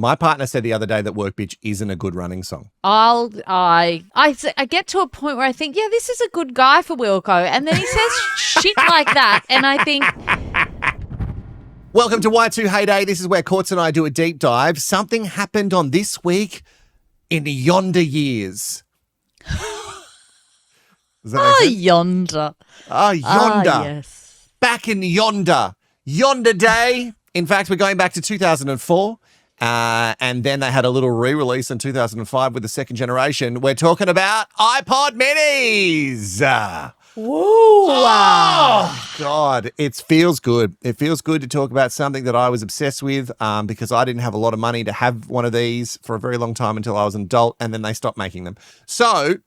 My partner said the other day that Work Bitch isn't a good running song. I get to a point where I think, yeah, this is a good guy for Wilko, and then he says shit like that, and I think. Welcome to Y2 Heyday. This is where Courts and I do a deep dive. Something happened on this week in the yonder years. Does that make sense? Yonder. Oh, yonder. Yes. Back in yonder. Yonder day. In fact, we're going back to 2004. And then they had a little re-release in 2005 with the second generation. We're talking about iPod minis. Woo! Oh, God. It feels good. It feels good to talk about something that I was obsessed with because I didn't have a lot of money to have one of these for a very long time until I was an adult, and then they stopped making them. So,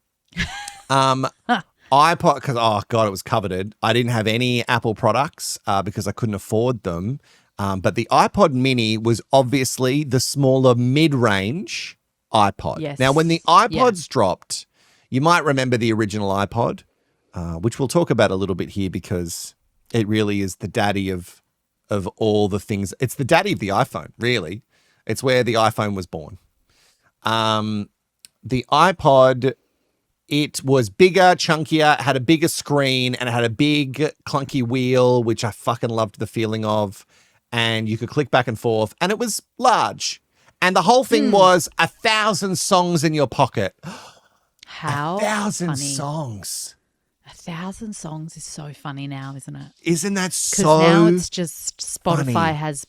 iPod, because, oh, God, it was coveted. I didn't have any Apple products because I couldn't afford them. But the iPod mini was obviously the smaller mid-range iPod. Yes. Now, when the iPods dropped, you might remember the original iPod, which we'll talk about a little bit here because it really is the daddy of all the things. It's the daddy of the iPhone, really. It's where the iPhone was born. The iPod, it was bigger, chunkier, had a bigger screen, and it had a big clunky wheel, which I fucking loved the feeling of. And you could click back and forth, and it was large. And the whole thing was 1,000 songs in your pocket. How 1,000 funny. songs. 1,000 songs is so funny now, isn't it? Isn't that so Because now it's just Spotify funny. has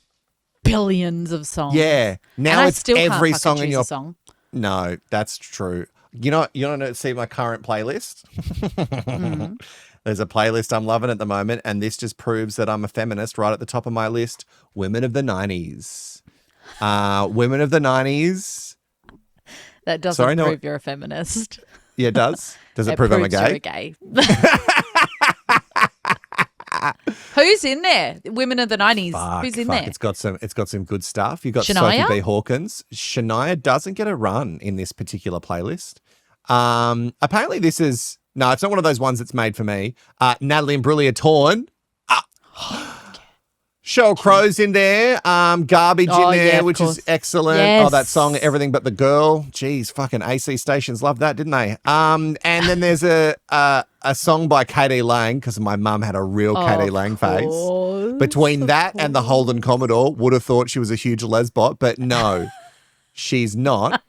billions of songs. Yeah. Now and I it's still every can't song fucking in choose your a song. No, that's true. You want to see my current playlist? There's a playlist I'm loving at the moment, and this just proves that I'm a feminist. Right at the top of my list, women of the 90s. Women of the 90s. That doesn't prove you're a feminist. Yeah, it does. Does it prove I'm a gay? You're a gay. Who's in there? Women of the 90s. Who's in there? It's got some good stuff. You've got Shania? Sophie B. Hawkins. Shania doesn't get a run in this particular playlist. Apparently this is no, it's not one of those ones that's made for me. Natalie and Brulia Torn. Sheryl Crow's in there. Garbage in there, which is excellent. Yes. Oh, that song, Everything But the Girl. Jeez, fucking AC stations loved that, didn't they? And then there's a song by K.D. Lang, because my mum had a real K.D. Lang phase. Between that and the Holden Commodore, would have thought she was a huge lesbot, but no. She's not.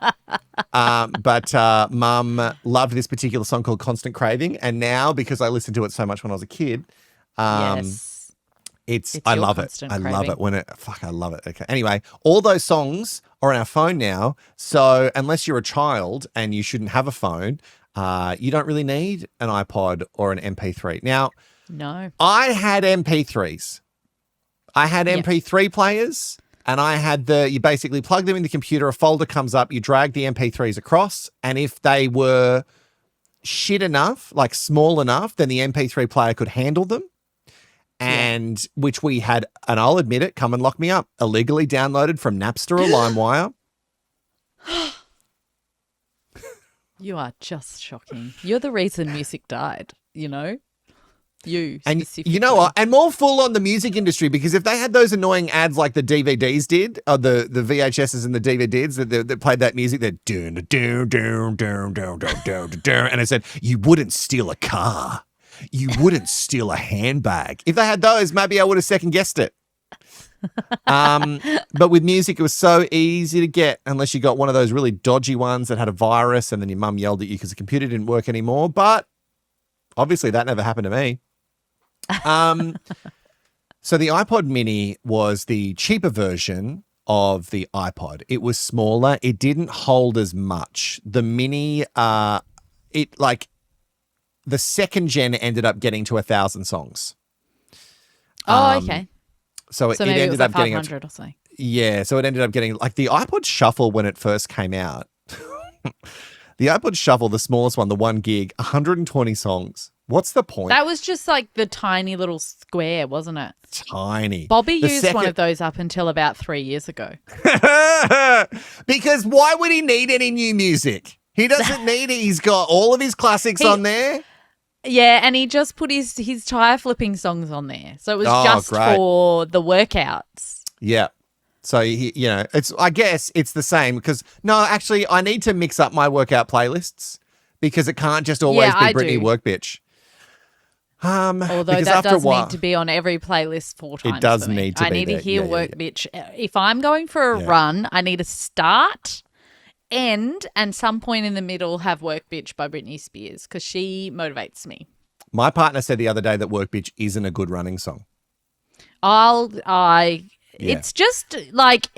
But Mum loved this particular song called Constant Craving. And now, because I listened to it so much when I was a kid, it's I love it. I love it when I love it. Okay. Anyway, all those songs are on our phone now. So unless you're a child and you shouldn't have a phone, you don't really need an iPod or an MP3. Now, no. I had MP3s. I had MP3 players. And I had you basically plug them in the computer, a folder comes up, you drag the MP3s across, and if they were shit enough, like small enough, then the MP3 player could handle them. And which we had, and I'll admit it, come and lock me up, illegally downloaded from Napster or LimeWire. You are just shocking. You're the reason music died, you know? You specifically. You know what? And more full on the music industry, because if they had those annoying ads like the DVDs did, or the VHSs and the DVDs that played that music, that doon doon doon doon doon doon doon, and it said you wouldn't steal a car, you wouldn't steal a handbag. If they had those, maybe I would have second guessed it. But with music, it was so easy to get, unless you got one of those really dodgy ones that had a virus, and then your mum yelled at you because the computer didn't work anymore. But obviously, that never happened to me. So the iPod mini was the cheaper version of the iPod. It was smaller. It didn't hold as much. The mini, the second gen ended up getting to 1,000 songs. Oh, okay. So it maybe ended it was like up getting 500 or so. Yeah, so it ended up getting like the iPod Shuffle when it first came out. The iPod Shuffle, the smallest one, the 1 gig, 120 songs. What's the point? That was just like the tiny little square, wasn't it? Tiny. Bobby used one of those up until about 3 years ago. Because why would he need any new music? He doesn't need it. He's got all of his classics on there. Yeah, and he just put his tire flipping songs on there. So it was just great. for the workouts. Yeah. So, I guess it's the same because, no, actually, I need to mix up my workout playlists because it can't just always be Britney Work Bitch. Although because that after does a while, need to be on every playlist 4 times. It does for me. need to be I need there. to hear Yeah, Work Bitch. If I'm going for a run, I need to start, end, and some point in the middle have Work Bitch by Britney Spears because she motivates me. My partner said the other day that Work Bitch isn't a good running song. It's just like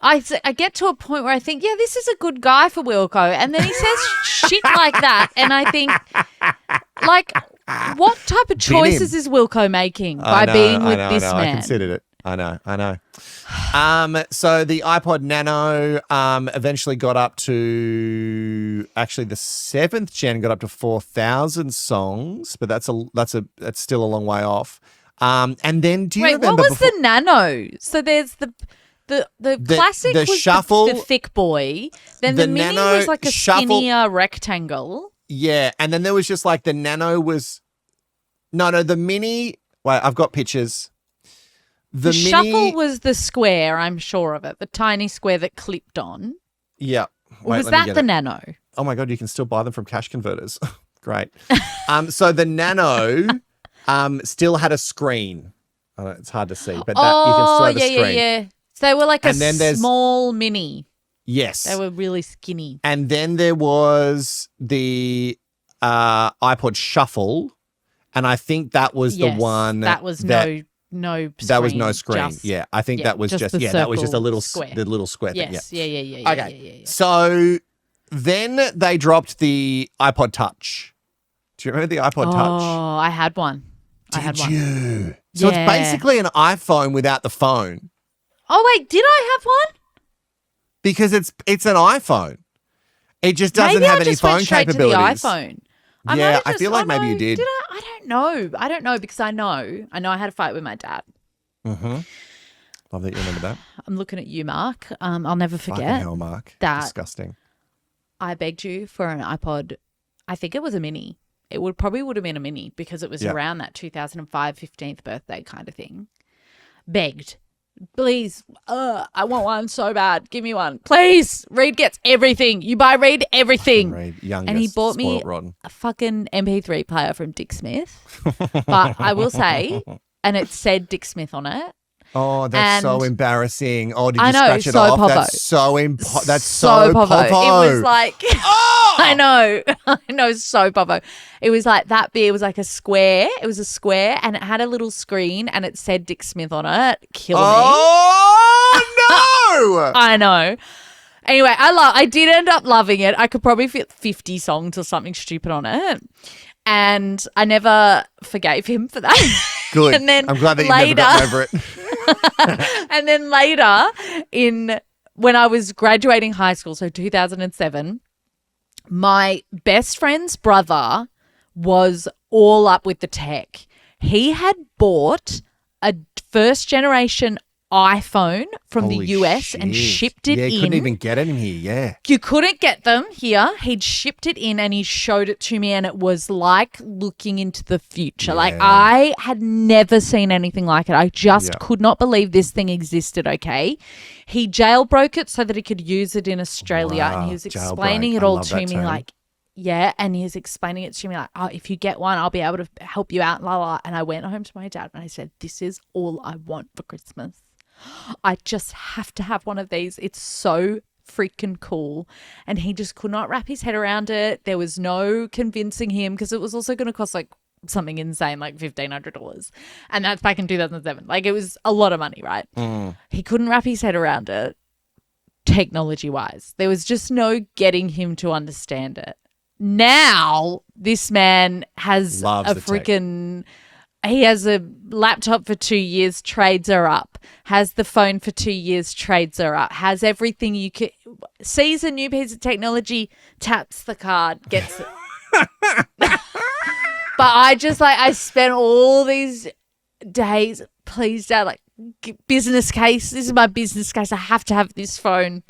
I get to a point where I think, yeah, this is a good guy for Wilko, and then he says shit like that, and I think, like, what type of choices is Wilko making by being with this man? I considered it. I know. So the iPod Nano eventually got up to actually the 7th gen got up to 4,000 songs, but that's still a long way off. And then do you remember what was the Nano? So there's the classic the was shuffle, the thick boy. Then the mini Nano was like a skinnier rectangle. Yeah, and then there was just like the Nano was the mini. Wait, I've got pictures. The mini, shuffle was the square, I'm sure of it, the tiny square that clipped on. Yeah. Or was that the Nano? Oh my God, you can still buy them from cash converters. Great. So the Nano still had a screen. It's hard to see, but you can still have a screen. Yeah. So they were like a small mini. Yes. They were really skinny. And then there was the iPod Shuffle, and I think that was the one that was no screen. That was no screen. I think that was just that was just a little square. The little square thing. Yes. Yeah. Yeah. Okay. Yeah. So then they dropped the iPod Touch. Do you remember the iPod Touch? Oh, I had one. Did you? So it's basically an iPhone without the phone. Oh wait, did I have one? Because it's an iPhone. It just doesn't have any phone capabilities. To the iPhone. I feel like maybe you did. Did I? I don't know because I know I had a fight with my dad. Mm-hmm. Love that you remember that. I'm looking at you, Mark. I'll never forget. Fucking hell, Mark. That disgusting. I begged you for an iPod. I think it was a mini. It would have been a mini because it was around that 2005 15th birthday kind of thing. Begged. Please, I want one so bad. Give me one. Please. Reed gets everything. You buy Reed everything. Youngest, and he bought me a fucking MP3 player from Dick Smith. But I will say, and it said Dick Smith on it. Oh, that's so embarrassing. Oh, did you scratch it so off? Popo. That's so Popo. It was like, I know, so Popo. It was like that big. It was like a square. It was a square and it had a little screen and it said Dick Smith on it. Kill me. Oh, no. I know. Anyway, I did end up loving it. I could probably fit 50 songs or something stupid on it. And I never forgave him for that. Good. And then I'm glad that you never got over it. And then later when I was graduating high school, so 2007, my best friend's brother was all up with the tech. He had bought a first generation iPhone from the US and shipped it in. Yeah, you couldn't even get it in here, yeah. You couldn't get them here. He'd shipped it in and he showed it to me and it was like looking into the future. Yeah. Like I had never seen anything like it. I just could not believe this thing existed, okay? He jailbroke it so that he could use it in Australia and he was explaining it all to me like, and he was explaining it to me like, oh, if you get one, I'll be able to help you out, la la. And I went home to my dad and I said, this is all I want for Christmas. I just have to have one of these. It's so freaking cool. And he just could not wrap his head around it. There was no convincing him because it was also going to cost like something insane, like $1,500. And that's back in 2007. Like it was a lot of money, right? He couldn't wrap his head around it technology-wise. There was just no getting him to understand it. Now this man has he has a laptop for 2 years, trades are up. Has the phone for 2 years, trades are up. Has everything you could, sees a new piece of technology, taps the card, gets it. But I spent all these days, please Dad, like business case. This is my business case. I have to have this phone.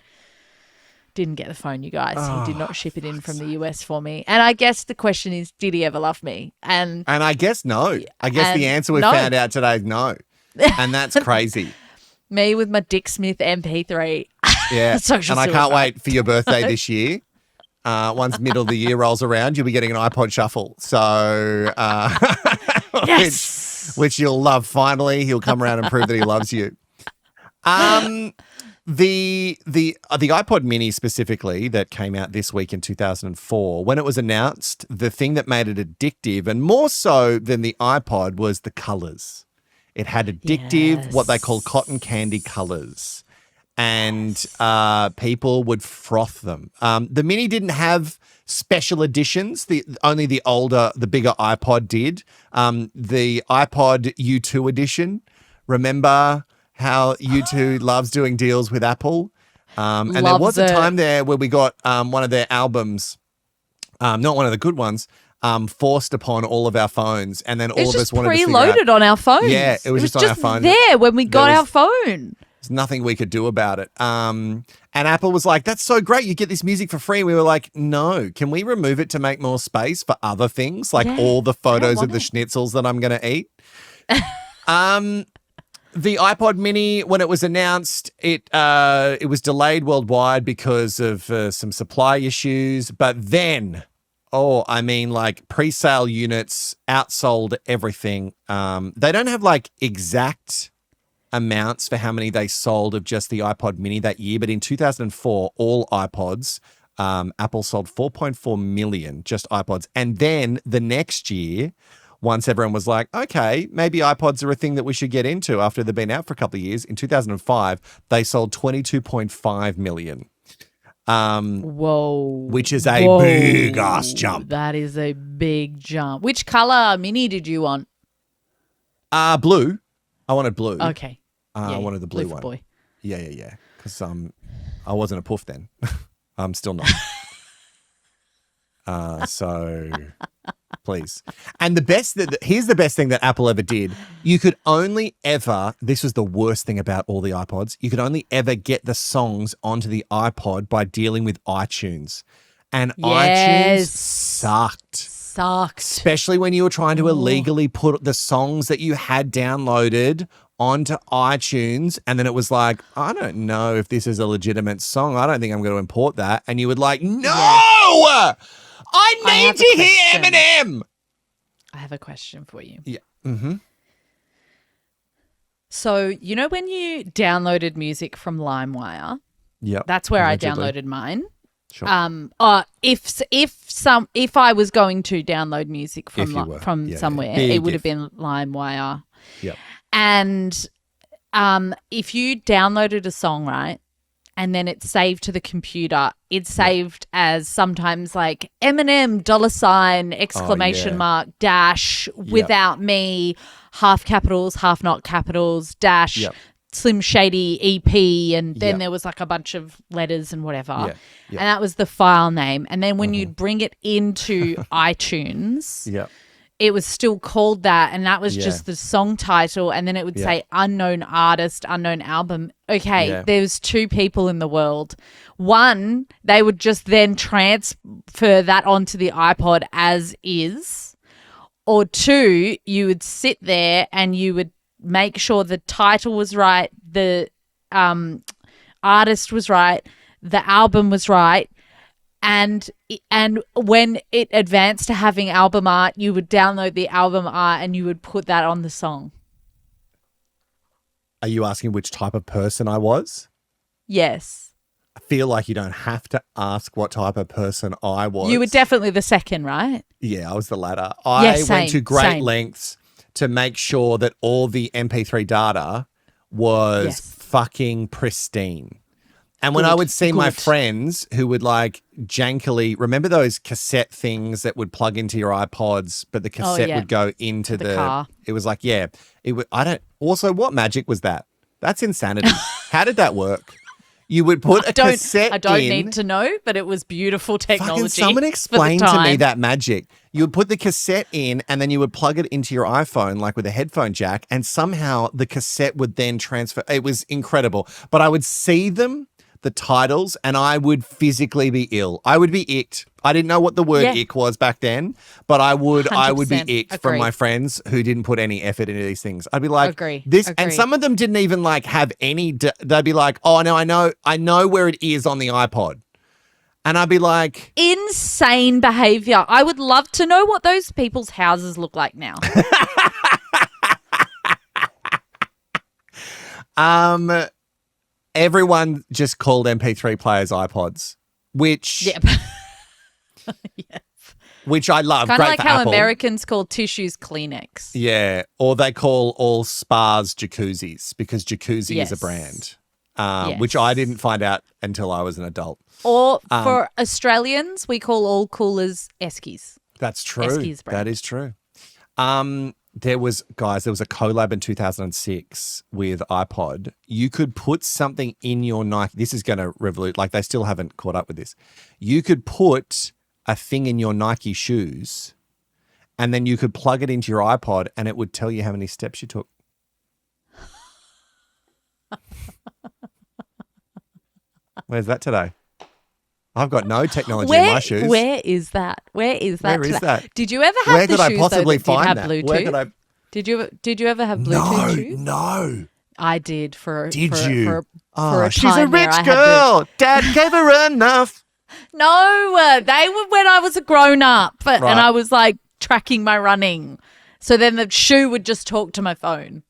Didn't get the phone, you guys. He did not ship it in from the US for me. And I guess the question is, did he ever love me? And I guess no. I guess the answer we found out today is no. And that's crazy. Me with my Dick Smith MP3. Yeah. Social and I can't suicide. wait for your birthday this year. Once middle of the year rolls around, you'll be getting an iPod shuffle. So, Yes. which you'll love finally. He'll come around and prove that he loves you. The iPod Mini specifically that came out this week in 2004, when it was announced, the thing that made it addictive, and more so than the iPod, was the colors. It had addictive, what they call cotton candy colors, and people would froth them. The Mini didn't have special editions. Only the bigger iPod did. The iPod U2 edition, remember how U2 loves doing deals with Apple? And there was a time there where we got one of their albums, not one of the good ones, forced upon all of our phones, and then all of us wanted to figure out. It was just preloaded on our phones. Yeah, it was just on our phone. There when we got our phone. There's nothing we could do about it. And Apple was like, "That's so great! You get this music for free." And we were like, "No, can we remove it to make more space for other things, like all the photos of the schnitzels that I'm going to eat?" The iPod Mini, when it was announced, it was delayed worldwide because of some supply issues. But then, pre-sale units outsold everything. They don't have like exact amounts for how many they sold of just the iPod Mini that year, but in 2004, all iPods, Apple sold 4.4 million just iPods. And then the next year, once everyone was like, okay, maybe iPods are a thing that we should get into after they've been out for a couple of years, in 2005, they sold 22.5 million. Whoa. Which is a big-ass jump. That is a big jump. Which color Mini did you want? Blue. I wanted blue. Okay. I wanted the blue one. Boy. Yeah. Because I wasn't a poof then. I'm still not. So please. And here's the best thing that Apple ever did. You could only ever, this was the worst thing about all the iPods, you could only ever get the songs onto the iPod by dealing with iTunes. And iTunes sucked. Especially when you were trying to illegally put the songs that you had downloaded onto iTunes, and then it was like, I don't know if this is a legitimate song. I don't think I'm going to import that. And you would like, no! I need to hear Eminem. I have a question for you. Yeah. Mm-hmm. So, you know when you downloaded music from LimeWire? Yeah. That's where I downloaded mine. Sure. If I was going to download music from somewhere, it would have been LimeWire. Yep. And if you downloaded a song, right, and then it's saved to the computer, it's saved as sometimes like Eminem $! Dash without me, half capitals, half not capitals, dash Slim Shady EP, and then there was like a bunch of letters and whatever. And that was the file name. And then when you'd bring it into iTunes, it was still called that, and that was just the song title, and then it would say unknown artist, unknown album. Okay, there's two people in the world. One, they would just then transfer that onto the iPod as is, or two, you would sit there and you would make sure the title was right, the artist was right, the album was right, and when it advanced to having album art, you would download the album art and you would put that on the song. Are you asking which type of person I was? Yes. I feel like you don't have to ask what type of person I was. You were definitely the second, right? Yeah, I was the latter. I went to great lengths to make sure that all the MP3 data was fucking pristine. And when I would see my friends who would like jankily, remember those cassette things that would plug into your iPods, but the cassette would go into the car. It was like, also what magic was that? That's insanity. How did that work? You would put a cassette in. I don't need to know, but it was beautiful technology. Fucking someone explain to me that magic. You would put the cassette in and then you would plug it into your iPhone, like with a headphone jack, and somehow the cassette would then transfer. It was incredible. But I would see them. the titles and I would physically be ill. I would be icked. I didn't know what the word ick was back then, but I would be 100% icked from my friends who didn't put any effort into these things. I'd be like, Agree. And some of them didn't even like have any, they'd be like, oh no, I know where it is on the iPod. And I'd be like, insane behavior. I would love to know what those people's houses look like now. Everyone just called MP3 players iPods, which yes. which I love. Kind of Great like for how Apple. Americans call tissues Kleenex. Yeah, or they call all spas jacuzzis because jacuzzi is a Yes. brand, Yes. which I didn't find out until I was an adult. Or for Australians, we call all coolers Eskies. That's true. Eskies brand. That is true. There was a collab in 2006 with iPod. You could put something in your Nike. This is going to revolute. Like they still haven't caught up with this. You could put a thing in your Nike shoes and then you could plug it into your iPod and it would tell you how many steps you took. Where's that today? I've got no technology in my shoes. Where is that? Where is that? Where is that? Did you ever have Where the could I shoes possibly though, that find did that? have Bluetooth? Where could I? Did you ever have Bluetooth shoes? No. I did for Did for, you? for, Oh, for a she's a time there. rich I had girl. Dad gave her enough. No, they were when I was a grown up, Right. and I was like tracking my running. So then the shoe would just talk to my phone.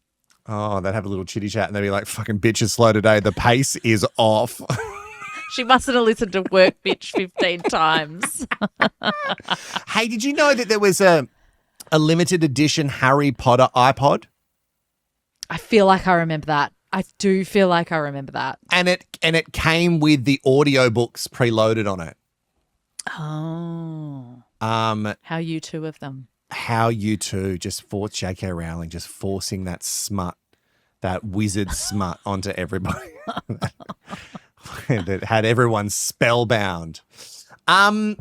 Oh, they'd have a little chitty chat and they'd be like, fucking bitch is slow today. The pace is off. She mustn't have listened to Work Bitch 15 times. Hey, did you know that there was a limited edition Harry Potter iPod? I feel like I remember that. I do feel like I remember that. And it came with the audiobooks preloaded on it. Oh. How you two of them. How you two just forced J.K. Rowling, just forcing that smut, that wizard smut onto everybody. That had everyone spellbound. That's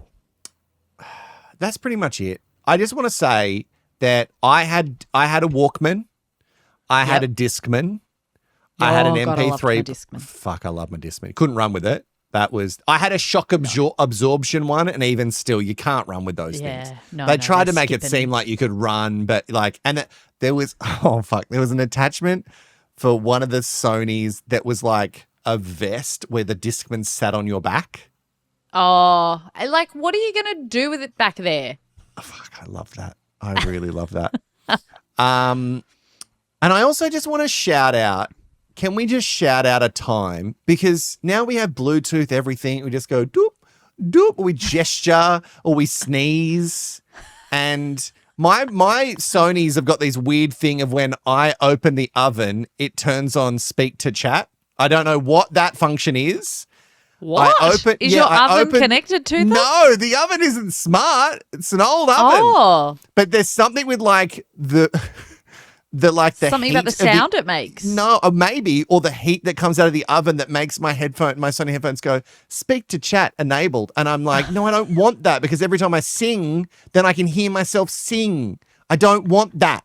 pretty much it. I just want to say that I had a Walkman, I had a Discman, I had an God, I loved my MP3. Discman. Fuck, I love my Discman. Couldn't run with it. I had a shock absorption one, and even still, you can't run with those things. They tried to make it seem like you could run, but there was an attachment for one of the Sonys that was like a vest where the Discman sat on your back. Oh, like what are you going to do with it back there? Oh, fuck, I love that. I really love that. And I also just want to shout out, can we just shout out a time? Because now we have Bluetooth everything. We just go doop, doop, or we gesture or we sneeze. And my Sonys have got this weird thing of when I open the oven, it turns on speak to chat. I don't know what that function is. What? Is your oven connected to them? No, the oven isn't smart. It's an old oven. Oh. But there's something with like the something heat about the sound it makes. No, or maybe, or the heat that comes out of the oven that makes my Sony headphones go, speak to chat enabled. And I'm like, no, I don't want that, because every time I sing, then I can hear myself sing. I don't want that.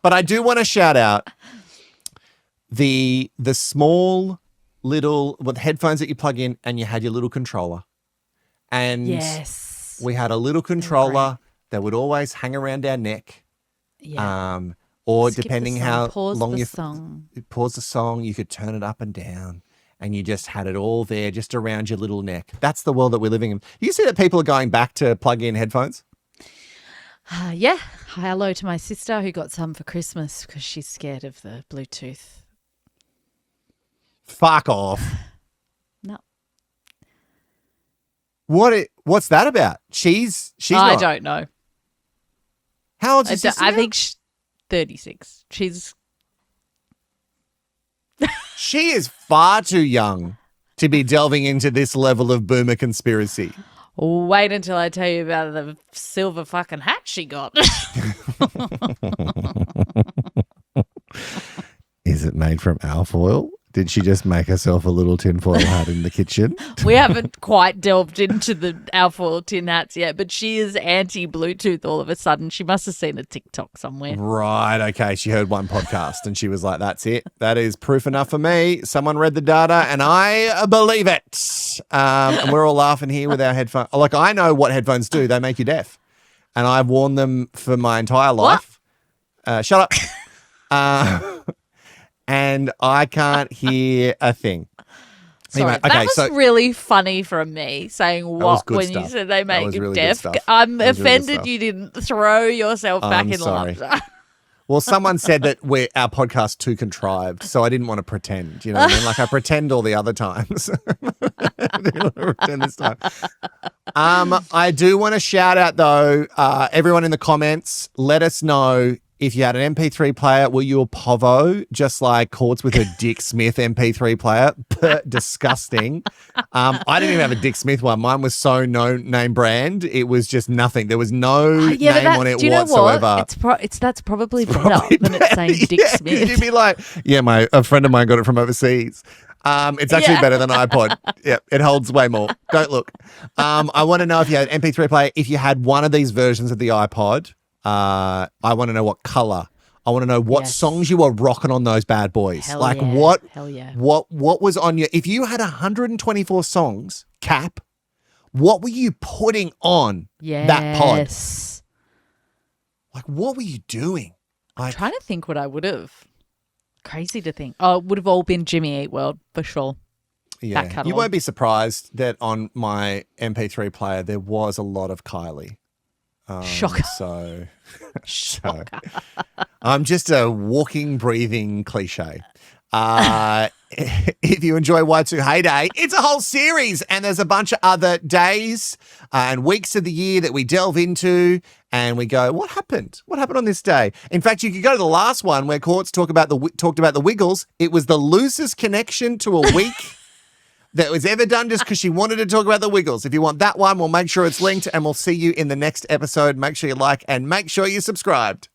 But I do want to shout out the small little with headphones that you plug in and you had your little controller. And yes, we had a little controller that would always hang around our neck. Yeah. Or Skip depending the song, how pause long the you song. pause the song, you could turn it up and down, and you just had it all there, just around your little neck. That's the world that we're living in. You see that people are going back to plug-in headphones? Yeah. Hello to my sister who got some for Christmas because she's scared of the Bluetooth. Fuck off. No. What's that about? She's I not. don't know. How old is your sister I now? think 36. She is far too young to be delving into this level of boomer conspiracy. Wait until I tell you about the silver fucking hat she got. Is it made from alfoil? Did she just make herself a little tinfoil hat in the kitchen? We haven't quite delved into the alfoil tin hats yet, but she is anti-Bluetooth all of a sudden. She must have seen a TikTok somewhere. Right, okay. She heard one podcast and she was like, that's it. That is proof enough for me. Someone read the data and I believe it. And we're all laughing here with our headphones. Like, I know what headphones do. They make you deaf. And I've worn them for my entire life. Shut up. And I can't hear a thing. Sorry, anyway, okay, that was really funny from me saying what when stuff. you said they make you really deaf. I'm offended really you didn't throw yourself back in laughter. Well, someone said that our podcast's too contrived, so I didn't want to pretend. You know what I mean? Like I pretend all the other times. I didn't want to pretend this time. I do want to shout out though, everyone in the comments, let us know. If you had an MP3 player, were you a povo, just like Courts with a Dick Smith MP3 player? Disgusting. I didn't even have a Dick Smith one. Mine was so no name brand. It was just nothing. There was no name on it whatsoever. That's probably better than it saying Dick Smith. You'd be like, a friend of mine got it from overseas. It's actually better than iPod. Yeah, it holds way more. Don't look. I want to know if you had an MP3 player, if you had one of these versions of the iPod. I want to know what color. I want to know what songs you were rocking on those bad boys. What was on your, if you had 124 songs, Cap, what were you putting on that pod? Like, what were you doing? I'm trying to think what I would have. Crazy to think. Oh, it would have all been Jimmy Eat World for sure. Yeah. You won't be surprised that on my MP3 player, there was a lot of Kylie. Shocker. So I'm just a walking, breathing cliche. If you enjoy Y2 Heyday, it's a whole series and there's a bunch of other days and weeks of the year that we delve into and we go, what happened? What happened on this day? In fact, you could go to the last one where Courts talked about the Wiggles. It was the loosest connection to a week that was ever done just because she wanted to talk about the Wiggles. If you want that one, we'll make sure it's linked and we'll see you in the next episode. Make sure you like and make sure you're subscribed.